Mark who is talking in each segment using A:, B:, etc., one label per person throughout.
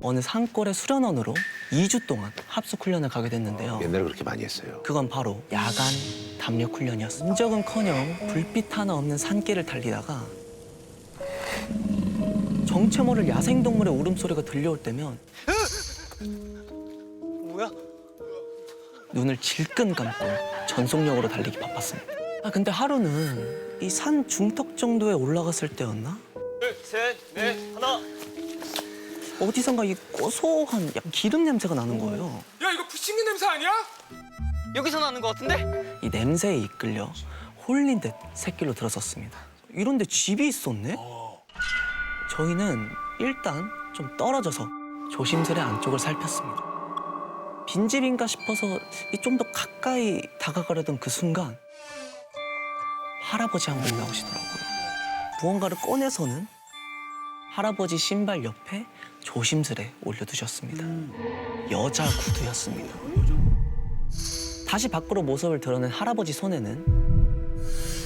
A: 어느 산골의 수련원으로 2주 동안 합숙 훈련을 가게 됐는데요.
B: 옛날에 그렇게 많이 했어요.
A: 그건 바로 야간 담력 훈련이었습니다. 흔적은커녕 불빛 하나 없는 산길을 달리다가 정체 모를 야생동물의 울음소리가 들려올 때면
C: 뭐야?
A: 눈을 질끈 감고 전속력으로 달리기 바빴습니다. 근데 하루는 이 산 중턱 정도에 올라갔을 때였나?
C: 둘, 셋, 넷, 하나.
A: 어디선가 이 고소한 약간 기름 냄새가 나는 거예요.
D: 야 이거 부침개 냄새 아니야?
C: 여기서 나는 것 같은데?
A: 이 냄새에 이끌려 홀린 듯 샛길로 들어섰습니다. 이런데 집이 있었네? 저희는 일단 좀 떨어져서 조심스레 안쪽을 살폈습니다. 빈집인가 싶어서 좀 더 가까이 다가가려던 그 순간 할아버지 한 분이 나오시더라고요. 무언가를 꺼내서는 할아버지 신발 옆에 조심스레 올려두셨습니다. 여자 구두였습니다. 다시 밖으로 모습을 드러낸 할아버지 손에는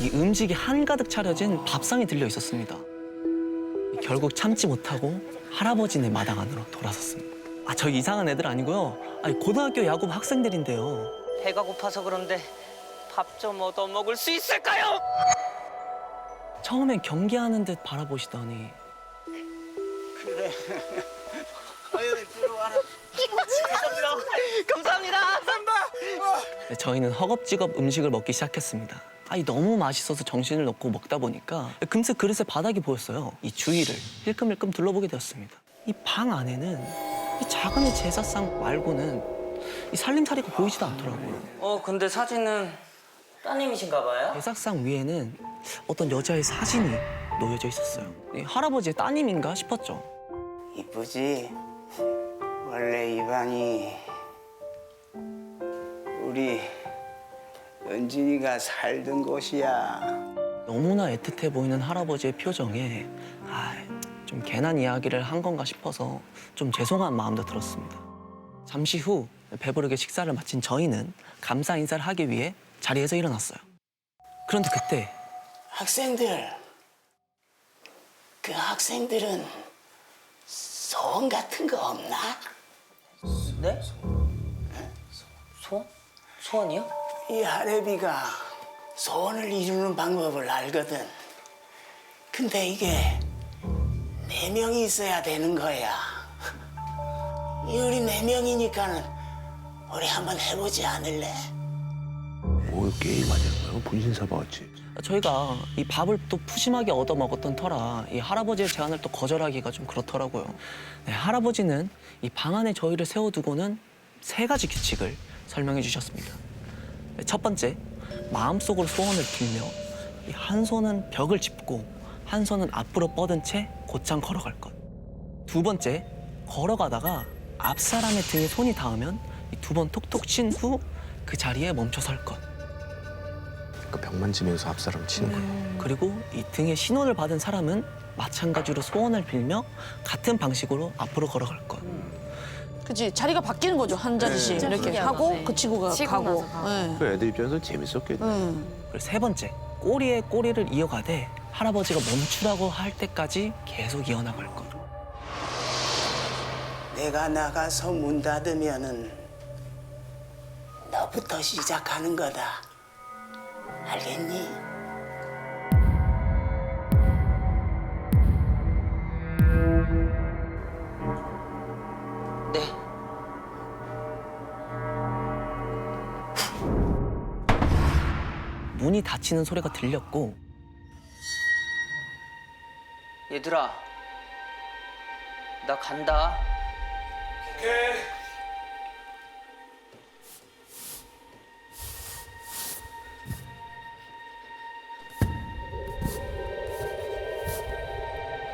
A: 이 음식이 한가득 차려진 밥상이 들려 있었습니다. 결국 참지 못하고 할아버지네 마당 안으로 돌아섰습니다. 저 이상한 애들 아니고요. 고등학교 야구 학생들인데요.
C: 배가 고파서 그런데 밥 좀 얻어 먹을 수 있을까요?
A: 처음엔 경계하는 듯 바라보시더니
C: 그래. 아유, 들어와라. 감사합니다.
A: 저희는 허겁지겁 음식을 먹기 시작했습니다. 너무 맛있어서 정신을 놓고 먹다 보니까 금세 그릇의 바닥이 보였어요. 이 주위를 힐끔힐끔 둘러보게 되었습니다. 이 방 안에는 이 작은 이 제사상 말고는 이 살림살이가 보이지도 않더라고요.
C: 근데 사진은 따님이신가 봐요?
A: 제사상 위에는 어떤 여자의 사진이 놓여져 있었어요. 이 할아버지의 따님인가 싶었죠.
E: 이쁘지? 원래 이 방이 우리 은진이가 살던 곳이야.
A: 너무나 애틋해 보이는 할아버지의 표정에 좀 괜한 이야기를 한 건가 싶어서 좀 죄송한 마음도 들었습니다. 잠시 후 배부르게 식사를 마친 저희는 감사 인사를 하기 위해 자리에서 일어났어요. 그런데 그때
E: 학생들, 그 학생들은 소원 같은 거 없나?
C: 네? 소원? 소원이요?
E: 이 할애비가 소원을 이루는 방법을 알거든. 근데 이게 4명이 있어야 되는 거야. 우리 4명이니까는 우리 한번 해보지 않을래?
B: 게임 아니야? 분신사바 같지?
A: 저희가 이 밥을 또 푸짐하게 얻어 먹었던 터라 이 할아버지의 제안을 또 거절하기가 좀 그렇더라고요. 할아버지는 이 방 안에 저희를 세워두고는 3가지 규칙을 설명해 주셨습니다. 첫 번째, 마음속으로 소원을 빌며 한 손은 벽을 짚고 한 손은 앞으로 뻗은 채 곧장 걸어갈 것. 두 번째, 걸어가다가 앞 사람의 등에 손이 닿으면 2번 톡톡 친 후 그 자리에 멈춰 설 것.
B: 그러니까 벽만 지면서 앞사람 치는 거예요.
A: 그리고 이 등에 신호를 받은 사람은 마찬가지로 소원을 빌며 같은 방식으로 앞으로 걸어갈 것.
F: 그치, 자리가 바뀌는 거죠. 한 자리씩 이렇게 하고 그 친구가 가고. 네.
B: 그 애들 입장에서 재밌었겠네.
A: 그리고 3번째, 꼬리에 꼬리를 이어가되 할아버지가 멈추라고 할 때까지 계속 이어나갈 것.
E: 내가 나가서 문 닫으면은 너부터 시작하는 거다. 알겠니?
C: 네.
A: 문이 닫히는 소리가 들렸고
C: 얘들아, 나 간다.
D: 오케이.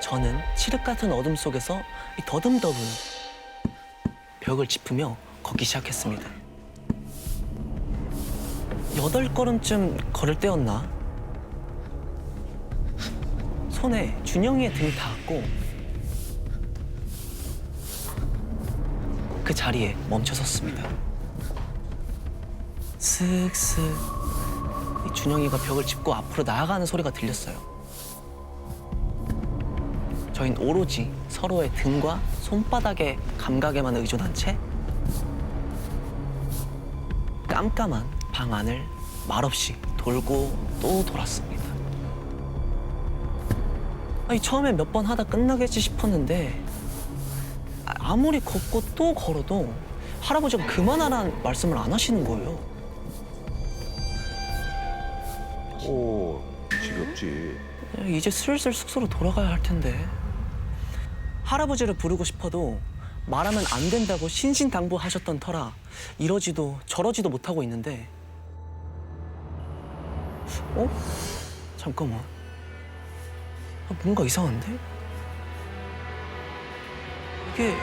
A: 저는 칠흑 같은 어둠 속에서 이 더듬더듬 벽을 짚으며 걷기 시작했습니다. 8걸음쯤 걸을 때였나? 손에 준영이의 등이 닿았고 그 자리에 멈춰섰습니다. 슥슥 이 준영이가 벽을 짚고 앞으로 나아가는 소리가 들렸어요. 저희는 오로지 서로의 등과 손바닥의 감각에만 의존한 채 깜깜한 방 안을 말없이 돌고 또 돌았습니다. 아니, 처음에 몇 번 하다 끝나겠지 싶었는데 아무리 걷고 또 걸어도 할아버지가 그만하라는 말씀을 안 하시는 거예요.
B: 오, 지겹지.
A: 이제 슬슬 숙소로 돌아가야 할 텐데. 할아버지를 부르고 싶어도 말하면 안 된다고 신신당부하셨던 터라 이러지도 저러지도 못하고 있는데. 어? 잠깐만. 뭔가 이상한데? 이게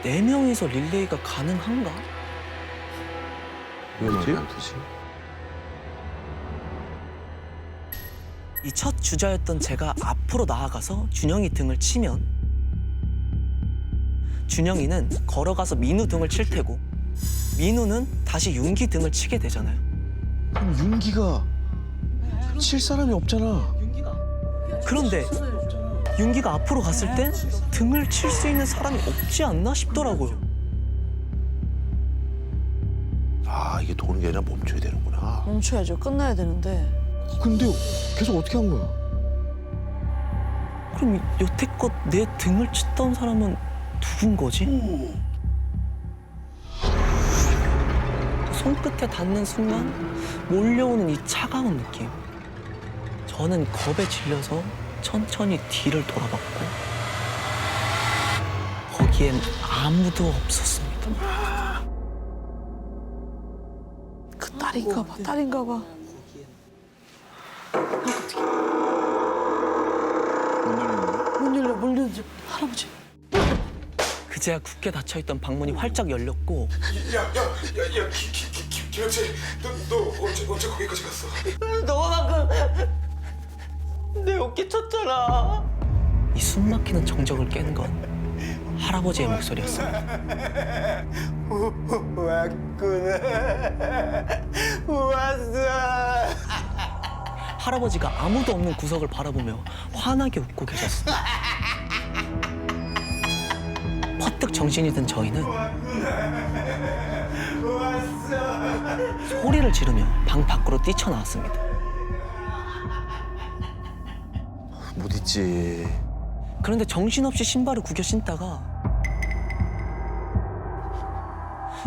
A: 4명이서 릴레이가 가능한가?
B: 왜 말이 안 되지?
A: 이 첫 주자였던 제가 앞으로 나아가서 준영이 등을 치면 준영이는 걸어가서 민우 등을 칠 테고 민우는 다시 윤기 등을 치게 되잖아요.
B: 그럼 윤기가 칠 사람이 없잖아.
A: 그런데 윤기가 앞으로 갔을 땐 등을 칠 수 있는 사람이 없지 않나 싶더라고요.
B: 아, 이게 도는 게 아니라 멈춰야 되는구나.
F: 멈춰야죠. 끝나야 되는데.
B: 근데 계속 어떻게 한 거야?
A: 그럼 여태껏 내 등을 쳤던 사람은 누군 거지? 손끝에 닿는 순간 몰려오는 이 차가운 느낌. 저는 겁에 질려서 천천히 뒤를 돌아봤고 거기엔 아무도 없었습니다.
F: 그 딸인가 봐. 딸인가 봐. 문 열려. 문 열려. 할아버지.
A: 그제야 굳게 닫혀있던 방문이 활짝 열렸고
D: 김영재, 너 언제 거기까지 갔어?
C: 너가 방금 내 어깨 쳤잖아.
A: 이 숨막히는 정적을 깬 건 할아버지의 목소리였습니다.
C: 왔어.
A: 할아버지가 아무도 없는 구석을 바라보며 환하게 웃고 계셨어요. 퍼뜩 정신이 든 저희는 소리를 지르며 방 밖으로 뛰쳐나왔습니다.
B: 못 있지.
A: 그런데 정신없이 신발을 구겨 신다가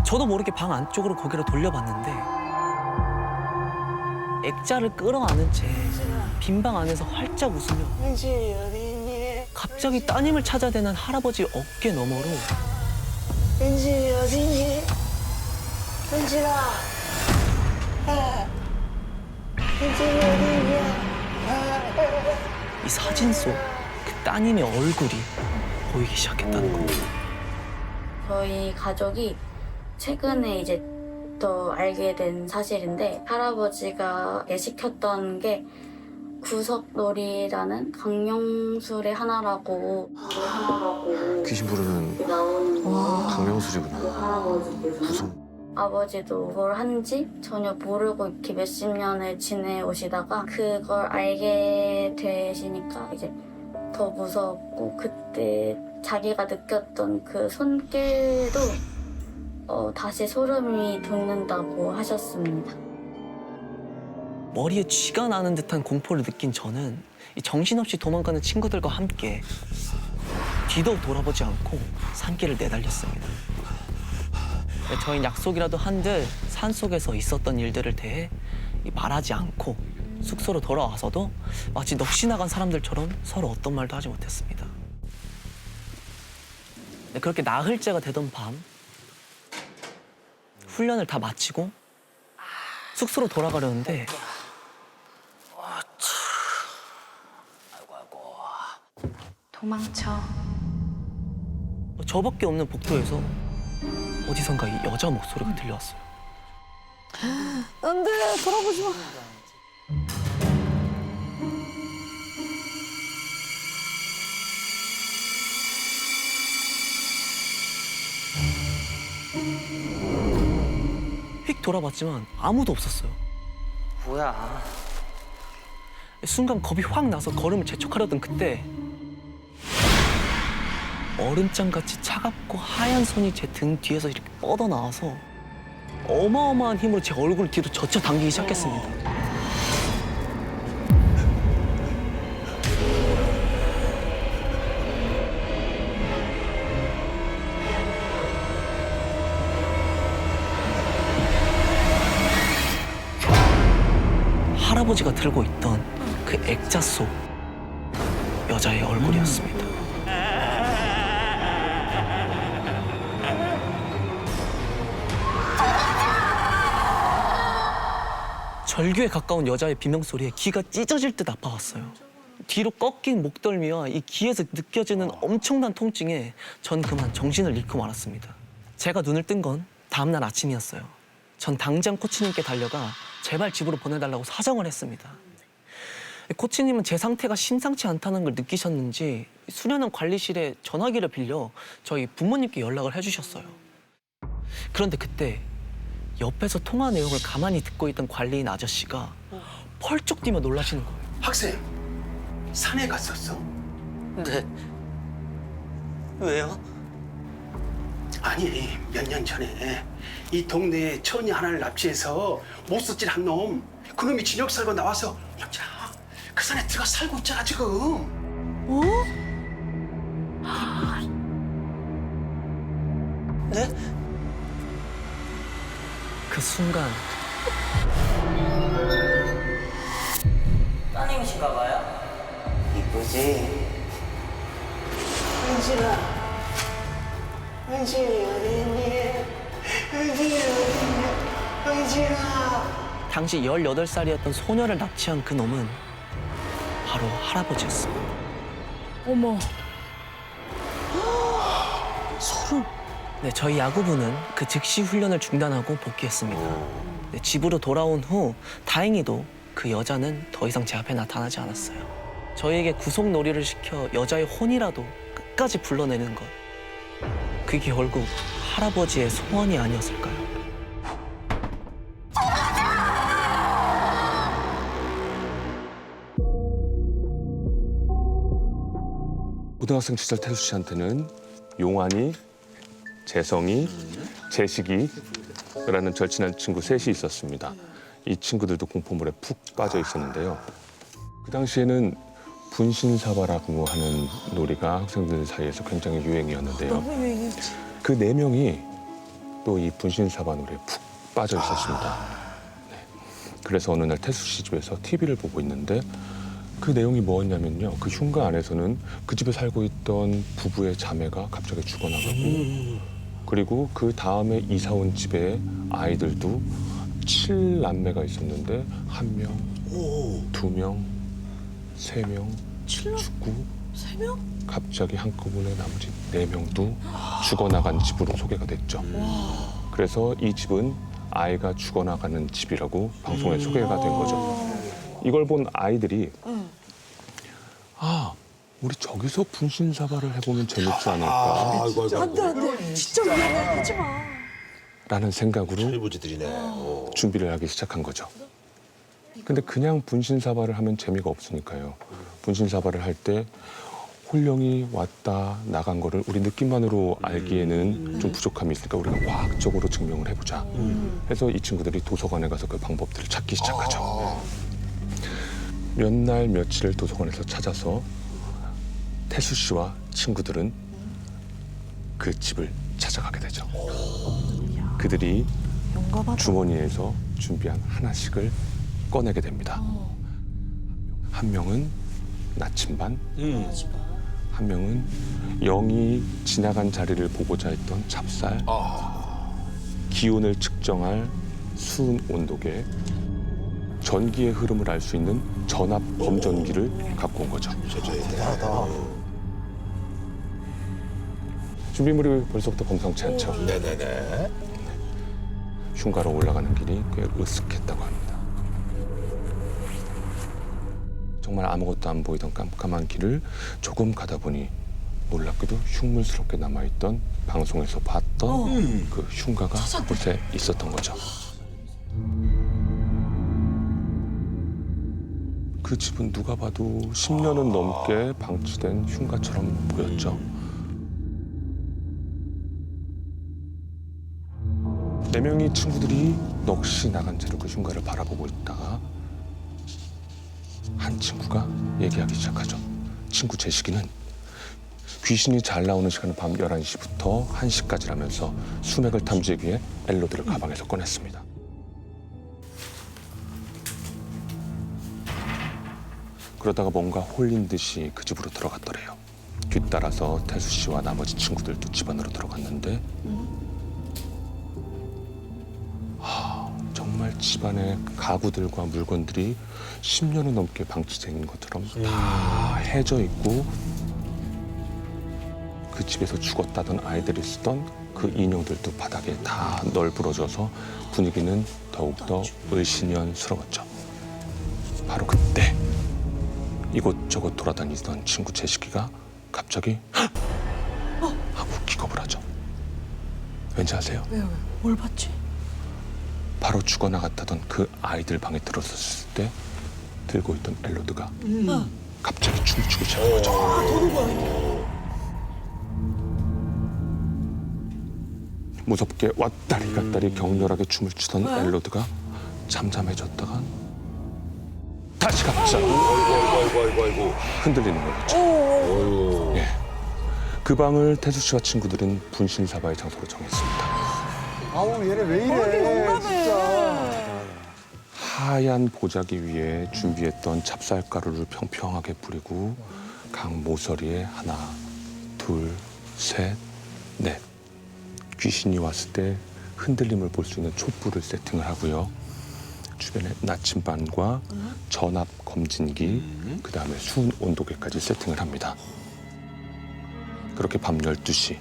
A: 저도 모르게 방 안쪽으로 고개를 돌려봤는데 액자를 끌어안은 채 빈 방 안에서 활짝 웃으며 갑자기 따님을 찾아대는 할아버지 어깨 너머로
E: 은진이 어디니? 은진아. 은진이 어디냐?
A: 이 사진 속 그 따님의 얼굴이 보이기 시작했다는 겁니다.
G: 저희 가족이 최근에 이제 더 알게 된 사실인데 할아버지가 시켰던 게 구석놀이라는 강령술의 하나라고
B: 귀신 부르는
G: 나오는
B: 강명술이구나.
G: 할아버지께서
B: 무슨
G: 아버지도 뭘 하는지 전혀 모르고 이렇게 몇십 년을 지내오시다가 그걸 알게 되시니까 이제 더 무섭고 그때 자기가 느꼈던 그 손길도 다시 소름이 돋는다고 하셨습니다.
A: 머리에 쥐가 나는 듯한 공포를 느낀 저는 이 정신없이 도망가는 친구들과 함께 뒤도 돌아보지 않고 산길을 내달렸습니다. 저희는 약속이라도 한들 산속에서 있었던 일들을 대해 말하지 않고 숙소로 돌아와서도 마치 넋이 나간 사람들처럼 서로 어떤 말도 하지 못했습니다. 그렇게 나흘째가 되던 밤 훈련을 다 마치고 숙소로 돌아가려는데
G: 도망쳐.
A: 저밖에 없는 복도에서 어디선가 이 여자 목소리가 들려왔어요.
F: 안 돼. 돌아보지 마.
A: 휙 돌아봤지만 아무도 없었어요.
C: 뭐야?
A: 순간 겁이 확 나서 걸음을 재촉하려던 그때 얼음장같이 차갑고 하얀 손이 제 등 뒤에서 이렇게 뻗어나와서 어마어마한 힘으로 제 얼굴 뒤로 젖혀 당기기 시작했습니다. 할아버지가 들고 있던 그 액자 속 여자의 얼굴이었습니다. 절규에 가까운 여자의 비명소리에 귀가 찢어질 듯 아파왔어요. 뒤로 꺾인 목덜미와 이 귀에서 느껴지는 엄청난 통증에 전 그만 정신을 잃고 말았습니다. 제가 눈을 뜬 건 다음날 아침이었어요. 전 당장 코치님께 달려가 제발 집으로 보내달라고 사정을 했습니다. 코치님은 제 상태가 심상치 않다는 걸 느끼셨는지 수련원 관리실에 전화기를 빌려 저희 부모님께 연락을 해주셨어요. 그런데 그때 옆에서 통화 내용을 가만히 듣고 있던 관리인 아저씨가 펄쩍 뛰며 놀라시는 거예요.
E: 학생, 산에 갔었어?
C: 네. 왜요?
E: 아니, 몇 년 전에 이 동네에 처녀 하나를 납치해서 못쓰질 한 놈, 그놈이 진역 살고 나와서 혼자 그 산에 들어가 살고 있잖아 지금.
C: 네?
A: 그 순간
C: 따님이신가 봐요?
E: 이쁘지? 은진아, 은진이 어딨니? 은진이 어딨니? 은진아.
A: 당시 18살이었던 소녀를 납치한 그 놈은 바로 할아버지였습니다.
F: 어머.
A: 네, 저희 야구부는 그 즉시 훈련을 중단하고 복귀했습니다. 네, 집으로 돌아온 후 다행히도 그 여자는 더 이상 제 앞에 나타나지 않았어요. 저희에게 구속놀이를 시켜 여자의 혼이라도 끝까지 불러내는 것. 그게 결국 할아버지의 소원이 아니었을까요?
B: 고등학생 시절 태수 씨한테는 용환이, 재성이, 재식이라는 절친한 친구 셋이 있었습니다. 이 친구들도 공포물에 푹 빠져 있었는데요. 그 당시에는 분신사바라고 하는 놀이가 학생들 사이에서 굉장히 유행이었는데요.
F: 너무 유행했지.
B: 그 네 명이 또 이 분신사바 놀이에 푹 빠져 있었습니다. 네. 그래서 어느 날 태수 씨 집에서 TV를 보고 있는데 그 내용이 뭐였냐면요. 그 흉가 안에서는 그 집에 살고 있던 부부의 자매가 갑자기 죽어나가고 그리고 그 다음에 이사 온 집에 아이들도 7남매가 있었는데 1명, 2명, 3명 죽고
F: 3명?
B: 갑자기 한꺼번에 나머지 4명도 죽어나간 집으로 소개가 됐죠. 그래서 이 집은 아이가 죽어나가는 집이라고 방송에 소개가 된 거죠. 이걸 본 아이들이 아, 우리 저기서 분신사바를 해보면 재밌지 않을까
F: 안돼 진짜 위험해 하지 마.
B: 라는 생각으로
D: 철부지들이네.
B: 준비를 하기 시작한 거죠. 근데 그냥 분신사바를 하면 재미가 없으니까요. 분신사바를 할 때 홀령이 왔다 나간 거를 우리 느낌만으로 알기에는 좀 부족함이 있으니까 우리가 과학적으로 증명을 해보자. 해서 이 친구들이 도서관에 가서 그 방법들을 찾기 시작하죠. 몇 날 며칠을 도서관에서 찾아서 태수 씨와 친구들은 그 집을 찾아가게 되죠. 그들이
F: 용감하다.
B: 주머니에서 준비한 하나씩을 꺼내게 됩니다. 한 명은 나침반, 한 명은 영이 지나간 자리를 보고자 했던 찹쌀, 기온을 측정할 수은 온도계, 전기의 흐름을 알 수 있는 전압 검전기를 갖고 온 거죠. 준비물이 벌써부터 범상치 않죠.
D: 네네네.
B: 흉가로 올라가는 길이 꽤 으슥했다고 합니다. 정말 아무것도 안 보이던 깜깜한 길을 조금 가다 보니 놀랍게도 흉물스럽게 남아있던 방송에서 봤던 그 흉가가 그곳에 있었던 거죠. 그 집은 누가 봐도 10년은 넘게 방치된 흉가처럼 보였죠. 4명의 친구들이 넋이 나간 채로 그 흉가를 바라보고 있다가 한 친구가 얘기하기 시작하죠. 친구 재식이는 귀신이 잘 나오는 시간은 밤 11시부터 1시까지라면서 수맥을 탐지하기 위해 엘로드를 가방에서 꺼냈습니다. 그러다가 뭔가 홀린 듯이 그 집으로 들어갔더래요. 뒤따라서 태수 씨와 나머지 친구들도 집 안으로 들어갔는데 정말 집안의 가구들과 물건들이 10년은 넘게 방치되어 있는 것처럼 다 해져 있고 그 집에서 죽었다던 아이들이 쓰던 그 인형들도 바닥에 다 널브러져서 분위기는 더욱더 을씨년스러웠죠. 바로 그때 이곳저곳 돌아다니던 친구 재식이가 갑자기 헉! 하고 기겁을 하죠. 왠지 아세요?
F: 왜요? 뭘 봤지?
B: 바로 죽어나갔다던 그 아이들 방에 들어섰을 때 들고 있던 엘로드가 갑자기 춤을 추기 시작한 거죠. 무섭게 왔다리 갔다리 격렬하게 춤을 추던 엘로드가 잠잠해졌다가 다시 갑자기 흔들리는 거였죠. 예. 그 방을 태수 씨와 친구들은 분신사바의 장소로 정했습니다.
H: 아우 얘네 왜 이래 진짜.
B: 하얀 보자기 위에 준비했던 찹쌀가루를 평평하게 뿌리고 강 모서리에 하나, 둘, 셋, 넷. 귀신이 왔을 때 흔들림을 볼 수 있는 촛불을 세팅을 하고요. 주변에 나침반과 전압 검진기, 그다음에 수은 온도계까지 세팅을 합니다. 그렇게 밤 12시.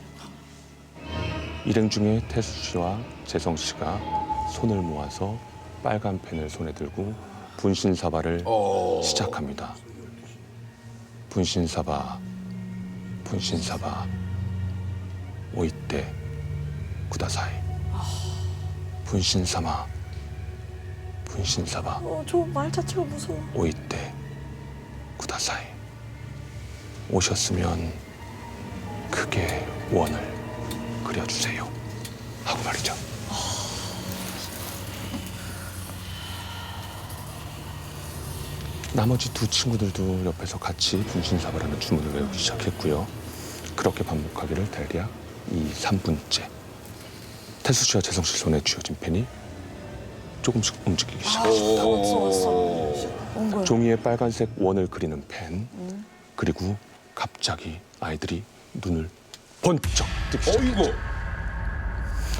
B: 일행 중에 태수 씨와 재성 씨가 손을 모아서 빨간 펜을 손에 들고 분신사바를 시작합니다. 분신사바, 분신사바, 오이떼, 구다사이. 분신사마, 분신사바,
F: 저 말 자체가 무서워.
B: 오이떼, 구다사이. 오셨으면 크게 원을 그려주세요. 하고 말이죠. 나머지 두 친구들도 옆에서 같이 분신사바라는 주문을 외우기 시작했고요. 그렇게 반복하기를 대략 2, 3분째. 태수 씨와 재성 씨 손에 쥐어진 펜이 조금씩 움직이기 시작했습니다.
F: 온 거야.
B: 종이에 빨간색 원을 그리는 펜, 그리고 갑자기 아이들이 눈을 번쩍 뜨기 시작했죠.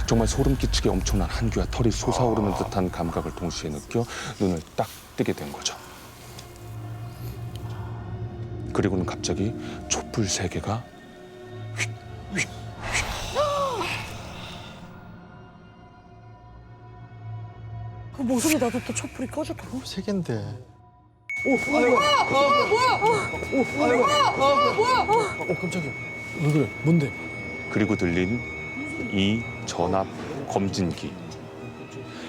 B: 정말 소름 끼치게 엄청난 한기와 털이 솟아오르는 듯한 감각을 동시에 느껴 눈을 딱 뜨게 된 거죠. 그리고는 갑자기 촛불 3개가
F: 그 모습이 나도 또 촛불이 꺼졌다고?
H: 세 갠데.
F: 깜짝이야. 왜 그래? 뭔데?
B: 그리고 들린 이 전압 검진기.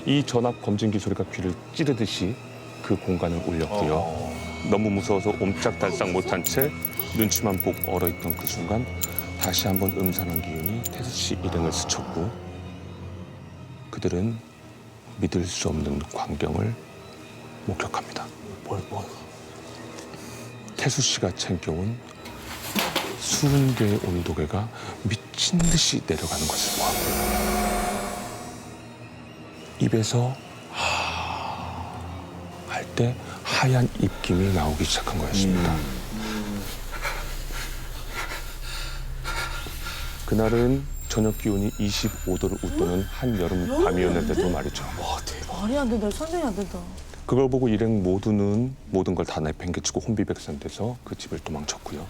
B: 이 전압 검진기 소리가 귀를 찌르듯이 그 공간을 울렸고요. 너무 무서워서 옴짝달싹 못한 채 눈치만 보고 얼어있던 그 순간 다시 한번 음산한 기운이 태수 씨 일행을 스쳤고 그들은 믿을 수 없는 광경을 목격합니다.
H: 뭘?
B: 태수 씨가 챙겨온 20개의 온도계가 미친 듯이 내려가는 것을 보았고요. 입에서 할 때 하얀 입김이 나오기 시작한 거였습니다. 그날은 저녁 기온이 25도를 웃도는 한여름 밤이었는데도 말이죠.
F: 말이 안 된다. 설명이 안 된다.
B: 그걸 보고 일행 모두는 모든 걸 다 내팽개치고 혼비백산돼서 그 집을 도망쳤고요.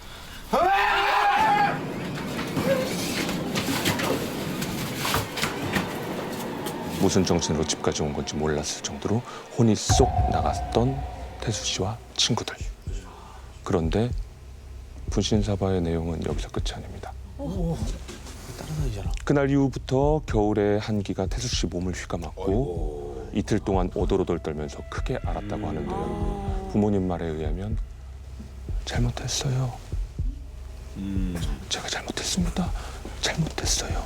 B: 무슨 정신으로 집까지 온 건지 몰랐을 정도로 혼이 쏙 나갔던 태수 씨와 친구들. 그런데 분신사바의 내용은 여기서 끝이 아닙니다. 그날 이후부터 겨울의 한기가 태수 씨 몸을 휘감았고 이틀 동안 오돌오돌 떨면서 크게 앓았다고 하는데요. 부모님 말에 의하면 잘못했어요. 제가 잘못했습니다. 잘못했어요.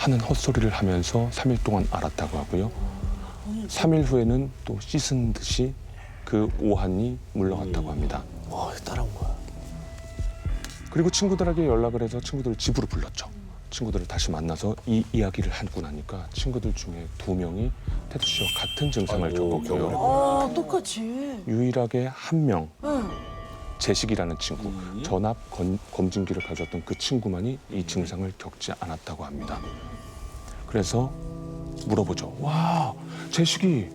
B: 하는 헛소리를 하면서 3일 동안 앓았다고 하고요. 3일 후에는 또 씻은 듯이 그 오한이 물러갔다고 합니다.
H: 따라온 거야.
B: 그리고 친구들에게 연락을 해서 친구들을 집으로 불렀죠. 친구들을 다시 만나서 이 이야기를 하고 나니까 친구들 중에 2명이 태두 씨와 같은 증상을 겪었고요.
F: 똑같이.
B: 유일하게 한 명,
F: 응.
B: 재식이라는 친구, 전압 검진기를 가졌던 그 친구만이 이 증상을 겪지 않았다고 합니다. 그래서 물어보죠. 와, 재식이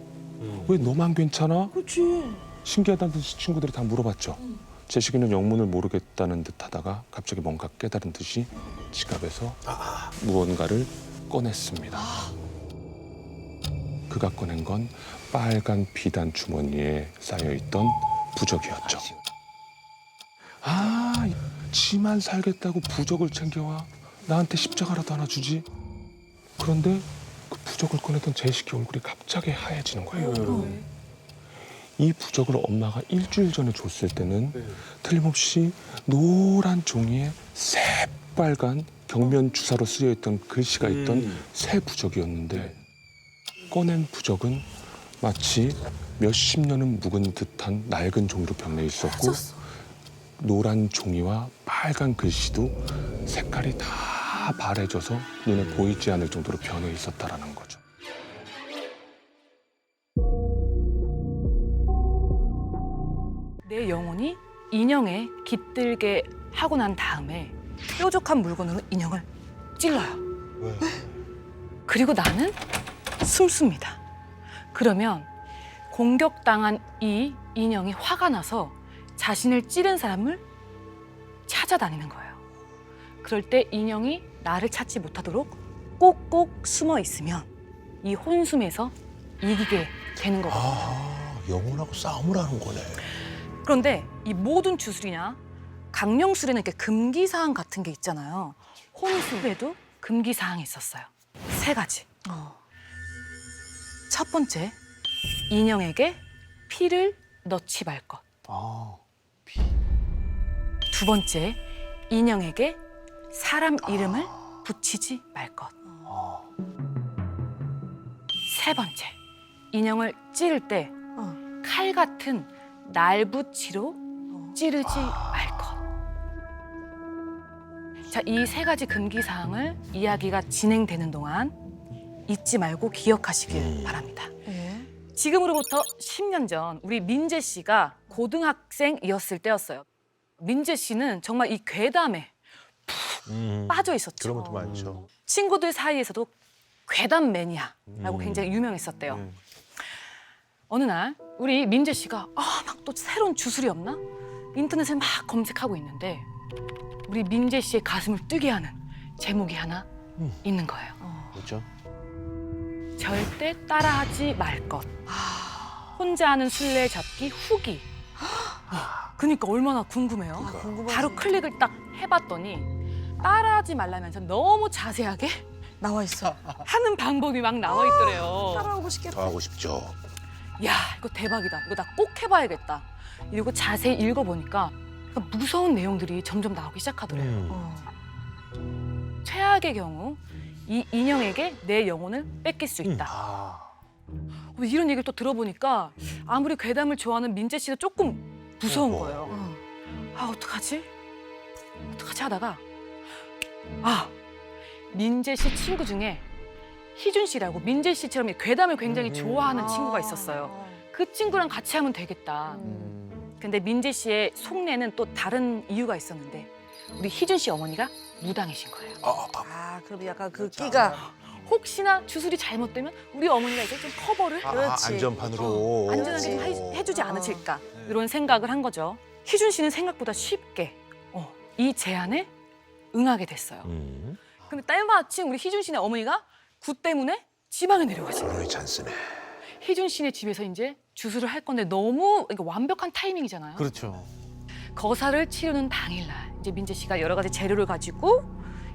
B: 왜 너만 괜찮아?
F: 그렇지.
B: 신기하다는 듯이 친구들이 다 물어봤죠. 재식이는 영문을 모르겠다는 듯 하다가 갑자기 뭔가 깨달은 듯이 지갑에서 무언가를 꺼냈습니다. 그가 꺼낸 건 빨간 비단 주머니에 쌓여있던 부적이었죠. 지만 살겠다고 부적을 챙겨와. 나한테 십자가라도 하나 주지. 그런데 그 부적을 꺼냈던 재식이 얼굴이 갑자기 하얘지는 거예요. 이 부적을 엄마가 일주일 전에 줬을 때는 틀림없이 노란 종이에 새빨간 경면 주사로 쓰여있던 글씨가 있던 새 부적이었는데 꺼낸 부적은 마치 몇십 년은 묵은 듯한 낡은 종이로 변해 있었고 노란 종이와 빨간 글씨도 색깔이 다 바래져서 눈에 보이지 않을 정도로 변해 있었다라는 거죠.
I: 내 영혼이 인형에 깃들게 하고 난 다음에 뾰족한 물건으로 인형을 찔러요. 그리고 나는 숨습니다. 그러면 공격당한 이 인형이 화가 나서 자신을 찌른 사람을 찾아다니는 거예요. 그럴 때 인형이 나를 찾지 못하도록 꼭꼭 숨어 있으면 이 혼숨에서 이기게 되는 거거든요.
H: 영혼하고 싸움을 하는 거네.
I: 그런데 이 모든 주술이나 강령술에는 이렇게 금기사항 같은 게 있잖아요. 혼술에도 금기사항이 있었어요. 3가지. 첫 번째, 인형에게 피를 넣지 말 것. 두 번째, 인형에게 사람 이름을 붙이지 말 것. 세 번째, 인형을 찌를 때 칼 같은 날붙이로 찌르지 말 것. 자, 이 3가지 금기사항을 이야기가 진행되는 동안 잊지 말고 기억하시길 바랍니다. 지금으로부터 10년 전 우리 민재 씨가 고등학생이었을 때였어요. 민재 씨는 정말 이 괴담에 푹 빠져 있었죠.
H: 그런 것도 많죠.
I: 친구들 사이에서도 괴담 매니아라고 굉장히 유명했었대요. 어느 날 우리 민재 씨가 막 또 새로운 주술이 없나? 인터넷에 막 검색하고 있는데 우리 민재 씨의 가슴을 뛰게 하는 제목이 하나 있는 거예요.
H: 그렇죠?
I: 절대 따라하지 말 것. 혼자 하는 술래잡기 후기. 그러니까 얼마나 궁금해요. 바로 클릭을 딱 해봤더니 따라하지 말라면서 너무 자세하게
F: 나와 있어.
I: 하는 방법이 막 나와 있더래요.
F: 따라오고 싶겠다.
H: 더 하고 싶죠.
I: 야, 이거 대박이다. 이거 나 꼭 해봐야겠다. 이거 자세히 읽어보니까 무서운 내용들이 점점 나오기 시작하더래요. 최악의 경우 이 인형에게 내 영혼을 뺏길 수 있다. 이런 얘기를 또 들어보니까 아무리 괴담을 좋아하는 민재 씨도 조금 무서운 거예요. 어떡하지? 어떡하지 하다가 민재 씨 친구 중에 희준 씨라고 민재 씨처럼 괴담을 굉장히 좋아하는 친구가 있었어요. 그 친구랑 같이 하면 되겠다. 근데 민재 씨의 속내는 또 다른 이유가 있었는데 우리 희준 씨 어머니가 무당이신 거예요.
F: 그럼 약간 그 끼가.
I: 혹시나 주술이 잘못되면 우리 어머니가 이제 좀 커버를
H: 안전판으로.
I: 안전하게 좀 해주지 않으실까 이런 생각을 한 거죠. 희준 씨는 생각보다 쉽게 이 제안에 응하게 됐어요. 근데 때마침 우리 희준 씨네 어머니가 구 때문에 지방에 내려가신 거예요.
H: 찬스네.
I: 희준 씨네 집에서 이제 주술을 할 건데 너무 완벽한 타이밍이잖아요.
H: 그렇죠.
I: 거사를 치르는 당일날 이제 민재 씨가 여러 가지 재료를 가지고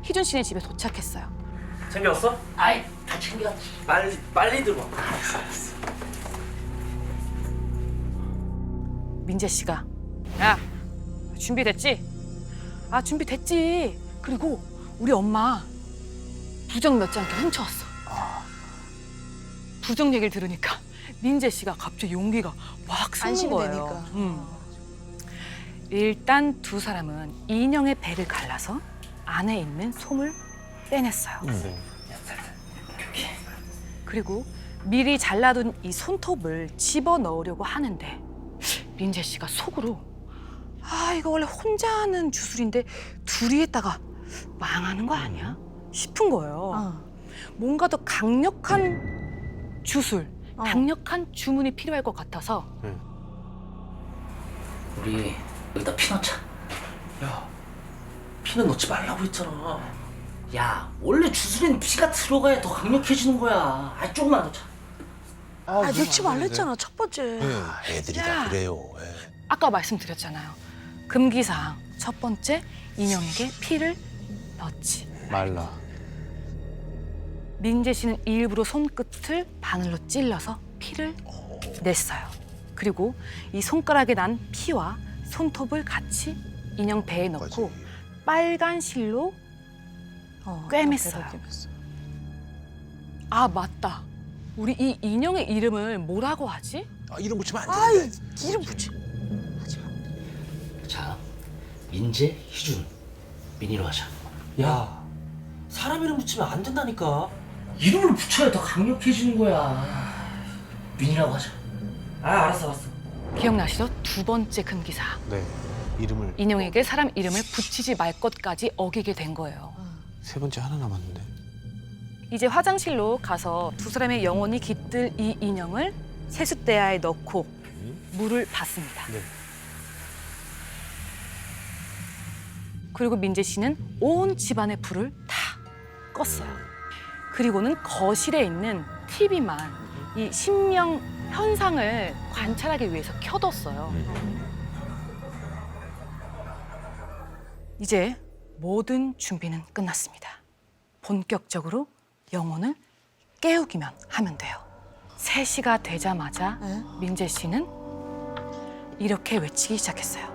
I: 희준 씨네 집에 도착했어요.
A: 챙겼어? 아이, 다 챙겼지. 빨리 들어와. 알았어.
I: 민재 씨가 야, 준비됐지? 준비됐지. 그리고 우리 엄마 부적 몇 장 이렇게 훔쳐왔어. 부적 얘기를 들으니까 민재 씨가 갑자기 용기가 확 쓰는
F: 안심이
I: 거예요.
F: 되니까.
I: 일단 두 사람은 인형의 배를 갈라서 안에 있는 솜을 빼냈어요. 그리고 미리 잘라둔 이 손톱을 집어 넣으려고 하는데 민재 씨가 속으로 이거 원래 혼자 하는 주술인데 둘이 했다가 망하는 거 아니야? 싶은 거예요. 뭔가 더 강력한 주술, 강력한 주문이 필요할 것 같아서
A: 우리 여기다 피 넣자. 야, 피는 넣지 말라고 했잖아. 야, 원래 주술엔 피가 들어가야 더 강력해지는 거야. 조금만 넣자.
F: 넣지 말랬잖아, 첫 번째.
H: 애들이
I: 야.
H: 다 그래요.
I: 아까 말씀드렸잖아요. 금기사항 첫 번째, 인형에게 피를 넣지
H: 말라.
I: 민재 씨는 일부러 손끝을 바늘로 찔러서 피를 냈어요. 그리고 이 손가락에 난 피와 손톱을 같이 인형 배에 넣고 빨간 실로 꿰맸어요. 아, 맞다. 우리 이 인형의 이름을 뭐라고 하지?
H: 이름 붙이면 안 되는데.
F: 이름 붙이.
A: 자, 민재, 희준, 민희로 하자. 야, 사람 이름 붙이면 안 된다니까. 이름을 붙여야 더 강력해지는 거야. 민희라고 하자. 알았어.
I: 기억나시죠? 두 번째 금기사항.
H: 네. 이름을
I: 인형에게 사람 이름을 붙이지 말 것까지 어기게 된 거예요.
H: 세 번째 하나 남았는데.
I: 이제 화장실로 가서 두 사람의 영혼이 깃들 이 인형을 세숫대야에 넣고 물을 받습니다.
H: 네.
I: 그리고 민재 씨는 온 집안의 불을 다 껐어요. 그리고는 거실에 있는 TV만 이 신명 현상을 관찰하기 위해서 켜뒀어요. 이제 모든 준비는 끝났습니다. 본격적으로 영혼을 깨우기만 하면 돼요. 3시가 되자마자 민재 씨는 이렇게 외치기 시작했어요.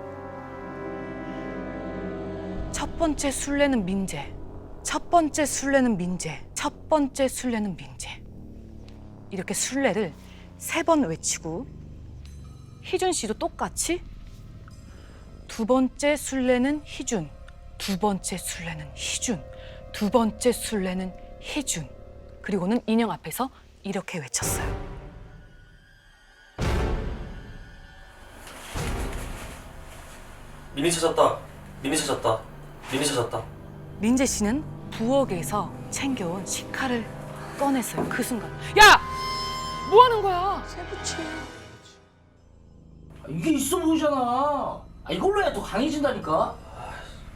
I: 첫 번째 술래는 민재, 첫 번째 술래는 민재, 첫 번째 술래는 민재. 이렇게 술래를 3번 외치고 희준 씨도 똑같이 두 번째 술래는 희준, 두 번째 술래는 희준, 두 번째 술래는 희준. 그리고는 인형 앞에서 이렇게 외쳤어요.
A: 민희 찾았다. 민희 찾았다. 민희 찾았다.
I: 민재 씨는 부엌에서 챙겨온 식칼을 꺼냈어요. 그 순간. 야! 뭐 하는 거야?
F: 세부치.
A: 이게 있어 보이잖아. 이걸로 해야 더 강해진다니까.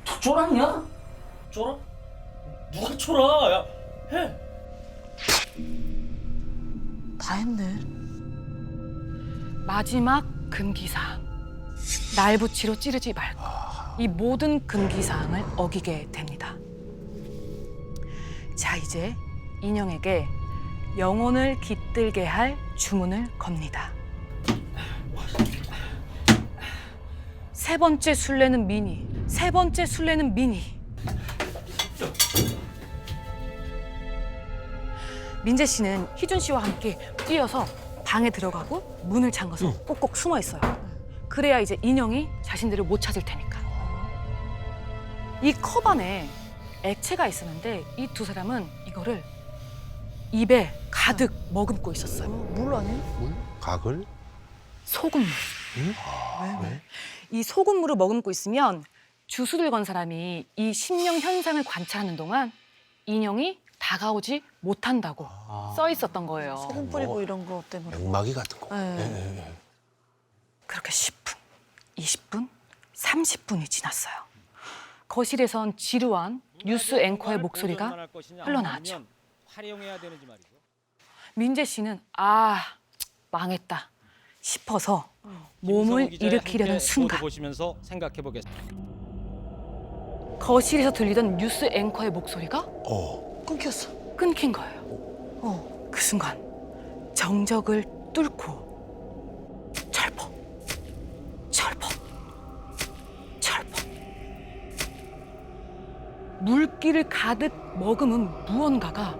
A: 더 쫄았냐? 쫄아? 누가 쫄아? 야, 해.
F: 다 했네.
I: 마지막 금기사항. 날붙이로 찌르지 말고. 이 모든 금기사항을 어기게 됩니다. 자, 이제 인형에게 영혼을 깃들게 할 주문을 겁니다. 3번째 술래는 민희, 3번째 술래는 민희. 민재 씨는 희준 씨와 함께 뛰어서 방에 들어가고 문을 잠가서 꼭꼭 숨어 있어요. 그래야 이제 인형이 자신들을 못 찾을 테니까. 이 컵 안에 액체가 있었는데 이 두 사람은 이거를 입에 가득 머금고 있었어요.
F: 물 아니야?
H: 물? 각을?
I: 소금물.
H: 왜?
I: 이 소금물을 머금고 있으면 주술을 건 사람이 이 신명 현상을 관찰하는 동안 인형이 다가오지 못한다고 써 있었던 거예요.
F: 소금 뿌리고 이런 거 때문에.
H: 맥마기 같은 거.
F: 네.
I: 그렇게 10분, 20분, 30분이 지났어요. 거실에선 지루한 뉴스 앵커의 목소리가 흘러나왔죠. 민재 씨는 망했다 싶어서 몸을 일으키려는 순간 거실에서 들리던 뉴스 앵커의 목소리가
F: 끊겼어.
I: 끊긴 거예요. 그 순간 정적을 뚫고 철퍽, 철퍽, 철퍽. 물기를 가득 머금은 무언가가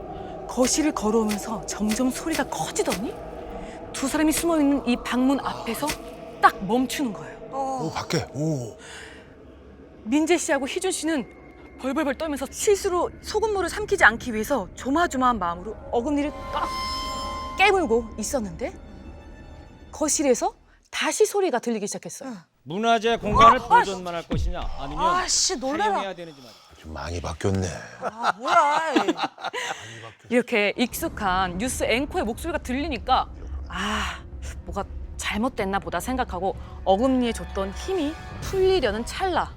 I: 거실을 걸어오면서 점점 소리가 커지더니 두 사람이 숨어있는 이 방문 앞에서 딱 멈추는 거예요.
H: 오, 밖에. 오.
I: 민재 씨하고 희준 씨는 벌벌벌 떨면서 실수로 소금물을 삼키지 않기 위해서 조마조마한 마음으로 어금니를 딱 깨물고 있었는데 거실에서 다시 소리가 들리기 시작했어요.
J: 문화재 공간을 보존만 할 것이냐 아니면
F: 아씨 놀래라.
J: 활용해야 되는지 말이야.
H: 좀 많이 바뀌었네.
F: 아 뭐야.
I: 이렇게 익숙한 뉴스 앵커의 목소리가 들리니까 아 뭐가 잘못됐나 보다 생각하고 어금니에 줬던 힘이 풀리려는 찰나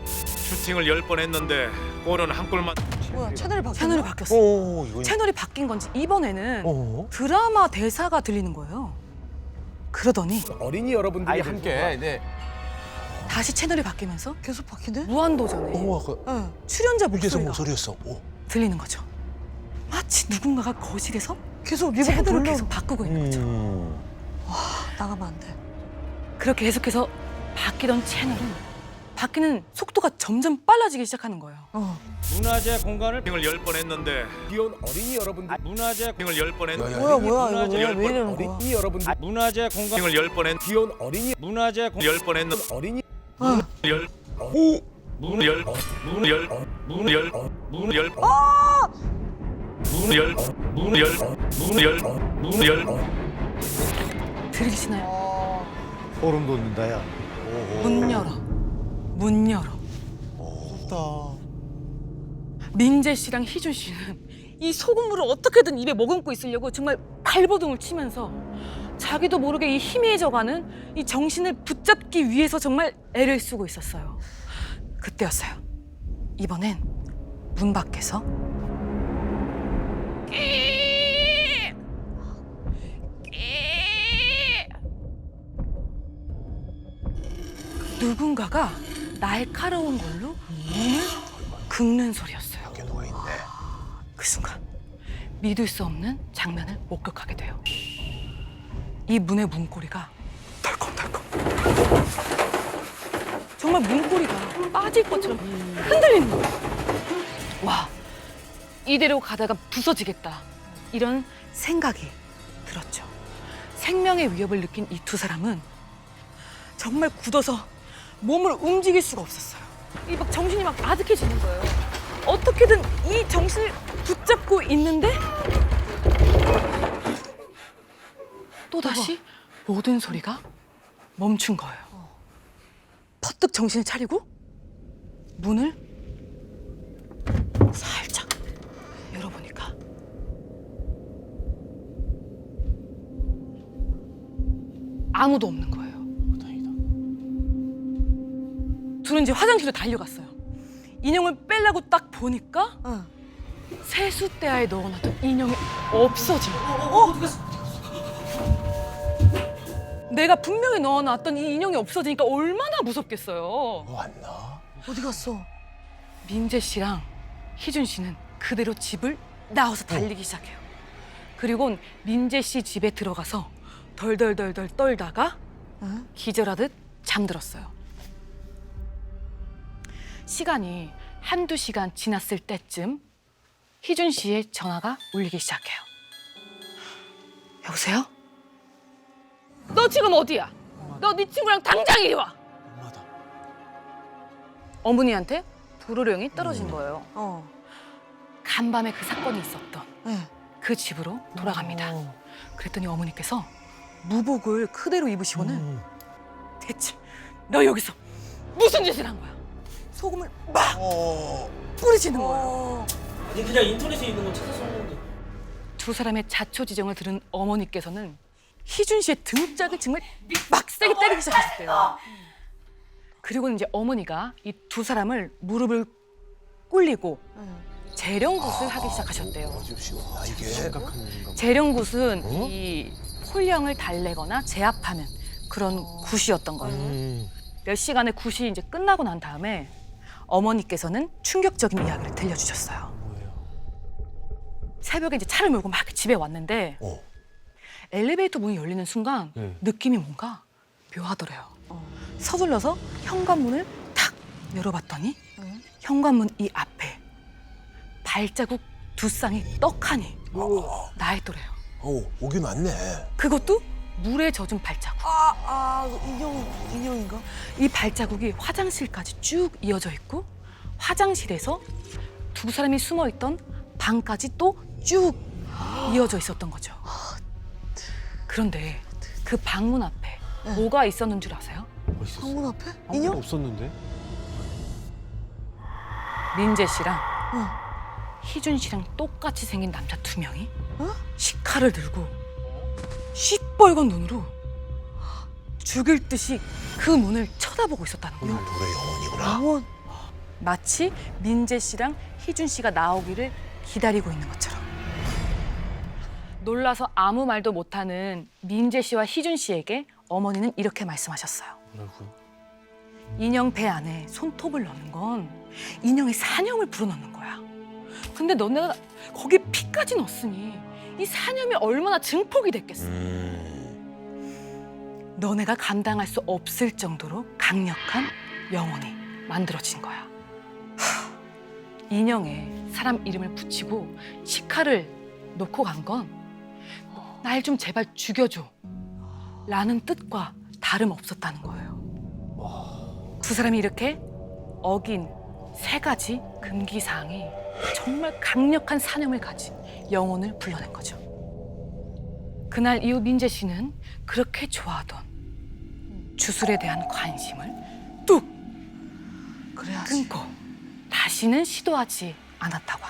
D: 슈팅을 10번 했는데 골은 한 골만.
F: 뭐야 채널이 바뀌었나?
I: 채널이 바뀌었어.
H: 오, 이거.
I: 채널이 바뀐 건지 이번에는
H: 오.
I: 드라마 대사가 들리는 거예요. 그러더니
E: 어린이 여러분들이 함께 네.
I: 다시 채널이 바뀌면서
F: 계속 바뀌네?
I: 무한도전에
H: 오, 아까
F: 응.
I: 출연자
H: 불계성
I: 목소리가
H: 목소리였어. 오.
I: 들리는 거죠. 마치 누군가가 거실에서
F: 계속 리모컨
I: 채널을
F: 돌려.
I: 계속 바꾸고 있는 거죠.
F: 나가면 안 돼.
I: 그렇게 계속해서 바뀌던 채널은 바뀌는 속도가 점점 빨라지기 시작하는 거예요.
J: 문화재 공간을
D: 슈팅을 10번 했는데
E: 귀여운 어린이 여러분들
J: 문화재
D: 슈팅을 10번 했는데
F: 뭐야 뭐야
J: 문화재
F: 이거 왜 이러는 거야?
E: 어린이 여러분들
J: 문화재 공간
D: 슈팅을 10번 했
E: 귀여운 어린이
J: 문화재 공
D: 10번 했는데
E: 어린이
D: 열
E: 오
D: 문을 열 문을 열 문을 열 문을 열 문을 열 문을 열 문을 열 문을 열
I: 들리시나요?
H: 소름 돋는다, 야.
I: 문 열어. 문 열어.
H: 무섭다.
I: 민재 씨랑 희준 씨는 이 소금물을 어떻게든 입에 머금고 있으려고 정말 발버둥을 치면서 자기도 모르게 이 희미해져가는 이 정신을 붙잡기 위해서 정말 애를 쓰고 있었어요. 그때였어요. 이번엔 문 밖에서 누군가가 날카로운 걸로 문을 긁는 소리였어요.
H: 밖에 누가 있네.
I: 그 순간 믿을 수 없는 장면을 목격하게 돼요. 이 문의 문고리가 덜컹덜컹 정말 문고리가 빠질 것처럼 흔들리는 거예요. 와, 이대로 가다가 부서지겠다. 이런 생각이 들었죠. 생명의 위협을 느낀 이 두 사람은 정말 굳어서 몸을 움직일 수가 없었어요. 이 막 정신이 막 아득해지는 거예요. 어떻게든 이 정신을 붙잡고 있는데 또다시 모든 소리가 멈춘 거예요. 퍼뜩 정신을 차리고 문을 살짝 열어보니까 아무도 없는 거예요. 둘은 이제 화장실로 달려갔어요. 인형을 빼려고 딱 보니까 세숫대야에 넣어놨던 인형이 없어진 거예요. 내가 분명히 넣어놨던 이 인형이 없어지니까 얼마나 무섭겠어요.
H: 왔나?
F: 어디 갔어?
I: 민재 씨랑 희준 씨는 그대로 집을 나와서 달리기 시작해요. 그리고 민재 씨 집에 들어가서 덜덜덜덜 떨다가 기절하듯 잠들었어요. 시간이 한두 시간 지났을 때쯤 희준 씨의 전화가 울리기 시작해요. 여보세요? 너 지금 어디야? 너 네 친구랑 당장 이리 와!
H: 엄마다.
I: 어머니한테 불호령이 떨어진 거예요. 간밤에 그 사건이 있었던 그 집으로 돌아갑니다. 그랬더니 어머니께서 무복을 그대로 입으시고는 대체 너 여기서 무슨 짓을 한 거야? 소금을 막 뿌리치는 거예요.
A: 아니 그냥 인터넷에 있는 거 찾아서 한 건데.
I: 두 사람의 자초지정을 들은 어머니께서는 희준 씨의 등짝을 정말 막 세게 때리기 시작하셨대요. 그리고 이제 어머니가 이 두 사람을 무릎을 꿇리고 재령굿을 하기 시작하셨대요.
H: 이게.
I: 재령굿은 이 홀령을 달래거나 제압하는 그런 굿이었던 거예요. 몇 시간의 굿이 이제 끝나고 난 다음에 어머니께서는 충격적인 이야기를 들려주셨어요. 새벽에 이제 차를 몰고 막 집에 왔는데 엘리베이터 문이 열리는 순간 느낌이 뭔가 묘하더래요. 서둘러서 현관문을 탁 열어봤더니 현관문 이 앞에 발자국 두 쌍이 떡하니 나의 또래요.
H: 오긴 왔네.
I: 그것도 물에 젖은 발자국.
F: 인형인가?
I: 이 발자국이 화장실까지 쭉 이어져 있고 화장실에서 두 사람이 숨어 있던 방까지 또 쭉 이어져 있었던 거죠. 그런데 그 방문 앞에 뭐가 있었는 줄 아세요?
F: 방문 앞에? 인형?
H: 없었는데?
I: 민재 씨랑 희준 씨랑 똑같이 생긴 남자 두 명이 식칼을 들고 시뻘건 눈으로 죽일 듯이 그 문을 쳐다보고 있었다는 거예요.
H: 노래 영혼이구나.
I: 마치 민재 씨랑 희준 씨가 나오기를 기다리고 있는 것처럼. 놀라서 아무 말도 못하는 민재 씨와 희준 씨에게 어머니는 이렇게 말씀하셨어요. 인형 배 안에 손톱을 넣는 건 인형의 사념을 불어넣는 거야. 근데 너네가 거기에 피까지 넣었으니 이 사념이 얼마나 증폭이 됐겠어. 너네가 감당할 수 없을 정도로 강력한 영혼이 만들어진 거야. 인형에 사람 이름을 붙이고 식칼을 놓고 간 건 날 좀 제발 죽여줘 라는 뜻과 다름없었다는 거예요. 두 사람이 이렇게 어긴 세 가지 금기사항이 정말 강력한 사념을 가진 영혼을 불러낸 거죠. 그날 이후 민재 씨는 그렇게 좋아하던 주술에 대한 관심을 뚝 끊고 다시는 시도하지 않았다고 합니다.